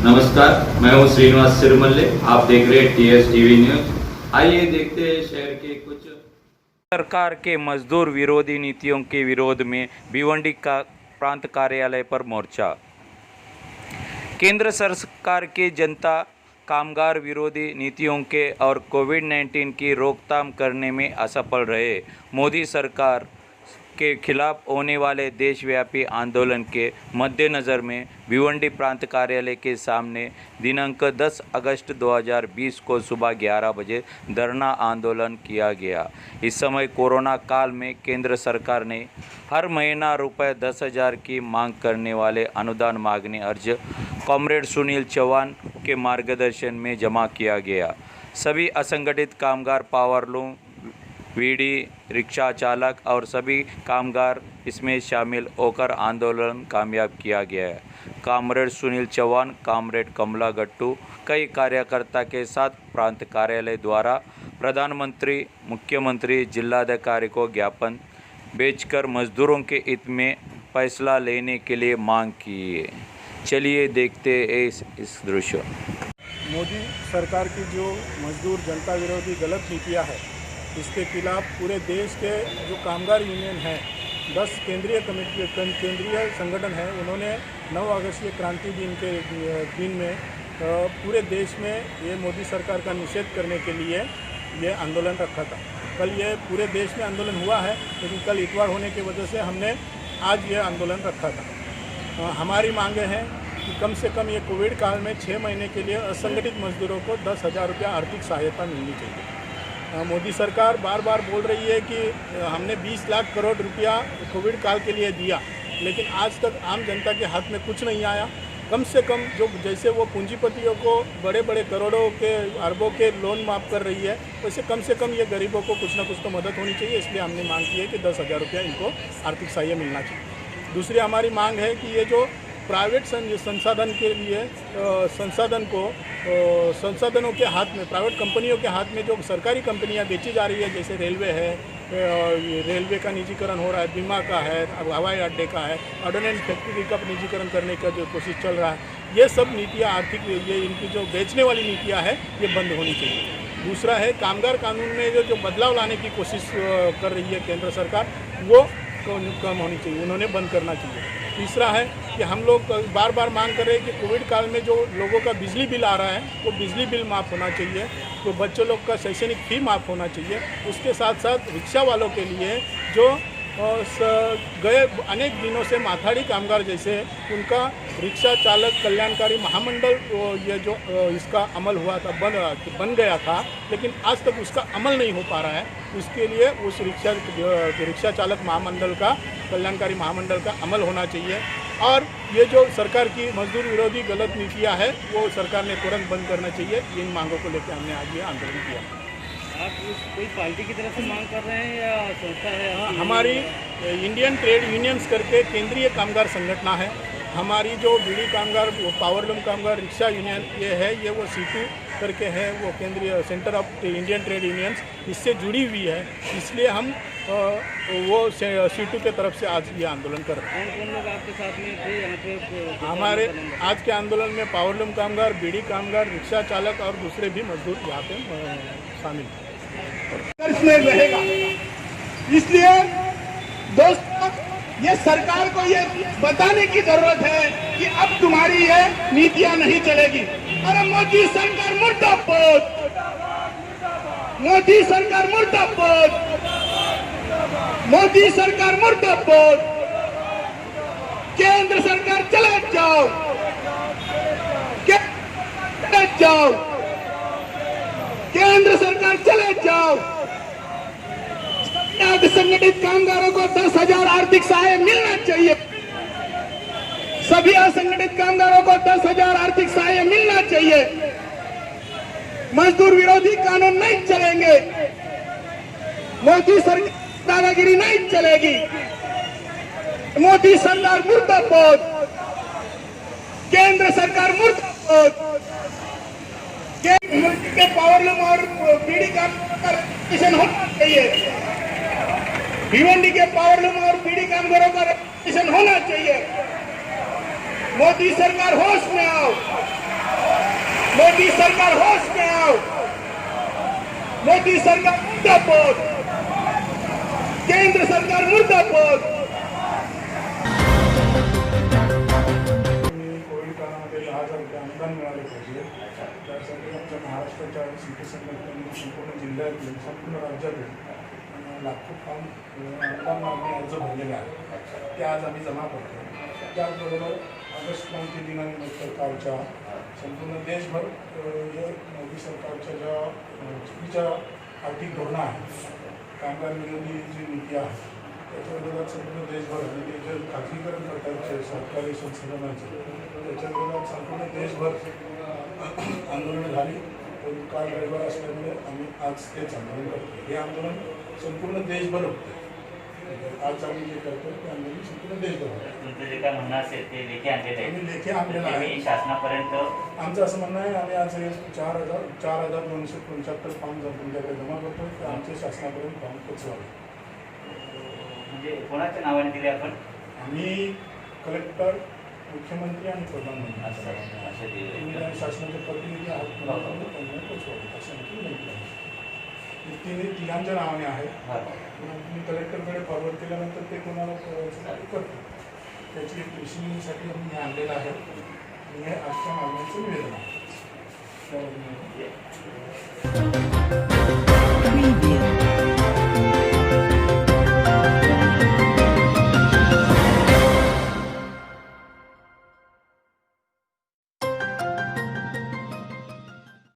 नमस्कार, मैं हूं श्रीनिवास सिरमल्ले। आप देख रहे हैं टीएस टीवी न्यूज। आइए देखते हैं शहर के कुछ। सरकार के मजदूर विरोधी नीतियों के विरोध में भिवंडी का प्रांत कार्यालय पर मोर्चा। केंद्र सरकार के जनता कामगार विरोधी नीतियों के और कोविड-19 की रोकथाम करने में असफल रहे मोदी सरकार के खिलाफ होने वाले देशव्यापी आंदोलन के मद्देनज़र में भिवंडी प्रांत कार्यालय के सामने दिनांक 10 अगस्त 2020 को सुबह 11 बजे धरना आंदोलन किया गया। इस समय कोरोना काल में केंद्र सरकार ने हर महीना रुपये 10,000 की मांग करने वाले अनुदान मांगने अर्ज कॉमरेड सुनील चौहान के मार्गदर्शन में जमा किया गया। सभी असंगठित कामगार, पावरलूम, वीडी, रिक्शा चालक और सभी कामगार इसमें शामिल होकर आंदोलन कामयाब किया गया है। कॉमरेड सुनील चौहान, कॉमरेड कमला गट्टू, कई कार्यकर्ता के साथ प्रांत कार्यालय द्वारा प्रधानमंत्री, मुख्यमंत्री, जिलाधिकारी को ज्ञापन भेजकर मजदूरों के हित में फैसला लेने के लिए मांग की है। चलिए देखते हैं इस दृश्य। मोदी सरकार की जो मजदूर जनता विरोधी गलत नीतियाँ है, इसके खिलाफ पूरे देश के जो कामगार यूनियन हैं, 10 केंद्रीय संगठन हैं, उन्होंने 9 अगस्त क्रांति दिन में पूरे देश में ये मोदी सरकार का निषेध करने के लिए ये आंदोलन रखा था। कल ये पूरे देश में आंदोलन हुआ है, लेकिन कल इतवार होने की वजह से हमने आज ये आंदोलन रखा था। हमारी मांगे हैं कि कम से कम ये कोविड काल में 6 महीने के लिए असंगठित मजदूरों को 10,000 रुपया आर्थिक सहायता मिलनी चाहिए। मोदी सरकार बार बार बोल रही है कि हमने 20 लाख करोड़ रुपया कोविड काल के लिए दिया, लेकिन आज तक आम जनता के हाथ में कुछ नहीं आया। कम से कम जो जैसे वो पूंजीपतियों को बड़े बड़े करोड़ों के अरबों के लोन माफ़ कर रही है, वैसे कम से कम ये गरीबों को कुछ ना कुछ तो मदद होनी चाहिए। इसलिए हमने मांग की है कि 10,000 रुपया इनको आर्थिक सहायता मिलना चाहिए। दूसरी हमारी मांग है कि ये जो प्राइवेट संसाधन के लिए संसाधनों के हाथ में, प्राइवेट कंपनियों के हाथ में जो सरकारी कंपनियां बेची जा रही है, जैसे रेलवे है, रेलवे का निजीकरण हो रहा है, बीमा का है, हवाई अड्डे का है, ऑर्डिनेंस फैक्ट्री का निजीकरण करने का जो कोशिश चल रहा है, ये सब नीतियाँ आर्थिक ये इनकी जो बेचने वाली नीतियाँ है, ये बंद होनी चाहिए। दूसरा है कामगार कानून में जो बदलाव लाने की कोशिश कर रही है केंद्र सरकार, वो कम होनी चाहिए, उन्होंने बंद करना चाहिए। तीसरा है कि हम लोग बार बार मांग कर रहे हैं कि कोविड काल में जो लोगों का बिजली बिल आ रहा है, वो बिजली बिल माफ़ होना चाहिए, तो बच्चों लोग का शैक्षणिक फी माफ़ होना चाहिए। उसके साथ साथ रिक्शा वालों के लिए जो गए अनेक दिनों से माथाड़ी कामगार जैसे उनका रिक्शा चालक कल्याणकारी महामंडल ये जो इसका अमल हुआ था, बन गया था, लेकिन आज तक उसका अमल नहीं हो पा रहा है। उसके लिए उस रिक्शा चालक महामंडल का, कल्याणकारी महामंडल का अमल होना चाहिए। और ये जो सरकार की मजदूर विरोधी गलत नीतियाँ है, वो सरकार ने तुरंत बंद करना चाहिए। इन मांगों को लेकर हमने आज ये आंदोलन किया। आप कोई पार्टी की तरफ से मांग कर रहे हैं या संस्था है? हमारी इंडियन ट्रेड यूनियंस करके केंद्रीय कामगार संगठन है। हमारी जो बीड़ी कामगार, पावरलूम कामगार, रिक्शा यूनियन ये है, ये वो सीटू करके है, वो केंद्रीय centre of Indian trade unions, इससे जुड़ी हुई है। इसलिए हम वो सीटू के तरफ से आज ये आंदोलन कर रहे हैं। कौन लोग आपके साथ में थे यहाँ पे? हमारे आज के आंदोलन में पावरलूम कामगार, बीड़ी कामगार, रिक्शा चालक और दूसरे भी मजदूर यहाँ पे शामिल में रहेगा। इसलिए दोस्तों, ये सरकार को ये बताने की जरूरत है कि अब तुम्हारी ये नीतियां नहीं चलेगी। अरे मोदी सरकार मुर्दाबाद, मोदी सरकार मुर्दाबाद, मोदी सरकार मुर्दाबाद, केंद्र सरकार चले जाओ, चले जाओ, केंद्र सरकार चले जाओ। असंगठित कामगारों को 10,000 आर्थिक सहायता मिलना चाहिए। सभी असंगठित कामगारों को 10,000 आर्थिक सहायता मिलना चाहिए। मजदूर विरोधी कानून नहीं चलेंगे, मोदी सरकार दादागिरी नहीं चलेगी। मोदी सरकार मुर्दाबाद, केंद्र सरकार मुर्दाबाद। के पावरलूम और बीड़ी का रजिस्ट्रेशन होना चाहिए। भिवंडी के पावरलूम और बीड़ी कामगारों का रजिस्ट्रेशन होना चाहिए। मोदी सरकार होश में आओ। मोदी सरकार होश में आओ, मोदी सरकार मुर्दाबाद, केंद्र सरकार मुर्दाबाद। कोविड काळामध्ये 10,000 रुपये अनुदान मिळाले पाहिजे, त्यासाठी आमच्या महाराष्ट्राच्या सिटी संघटनेने संपूर्ण जिल्ह्यातले संपूर्ण राज्यातले लाखो अनुदान मागणी अर्ज भरलेले आहेत, ते आज आम्ही जमा करतो. त्याचबरोबर ऑगस्ट क्रांती दिनानिमित्त सरकारच्या संपूर्ण देशभर हे मोदी सरकारच्या ज्या चुकीच्या आर्थिक धोरणं आहेत, कामगार विरोधी जी नीती आहे त्याच्या विरोधात संपूर्ण देशभर आणि ते जे खाजगीकरण करतात सरकारी संसाधनांचे, त्याच्या विरोधात संपूर्ण देशभर आंदोलनं झाली. काल रविवार असल्यामुळे आम्ही आज तेच आंदोलन करतो. हे आंदोलन संपूर्ण देशभर होतं. आज आम्ही जे करतो ते आंदोलन संपूर्ण देशभर होतं. तुमचं जे काय म्हणणं असेल ते लेखी आणलेलं आहे, आम्ही लेखी आणलेलं आहे. मी शासनापर्यंत आमचं असं म्हणणं आहे, आम्ही आज हे 4,275 फॉर्म जर तुमच्याकडे जमा करतो तर आमचे शासनापर्यंत फॉर्म पोचवावे. म्हणजे कोणाच्या नावाने दिले आपण आम्ही कलेक्टर, मुख्यमंत्री आणि प्रधानमंत्री असे दिले तुम्ही आणि शासनाचे प्रतिनिधी आहात, त्यांना पोचवावे असं आमची विनंती आहे. हे तिघांच्या नावाने आहे. तुम्ही कलेक्टरकडे फॉरवर्ड केल्यानंतर ते कोणाला करतो, त्याची एक रिसिव्हिंगसाठी आम्ही हे आणलेलं आहे आणि हे आजच्या मागण्यांचं निवेदन आहे.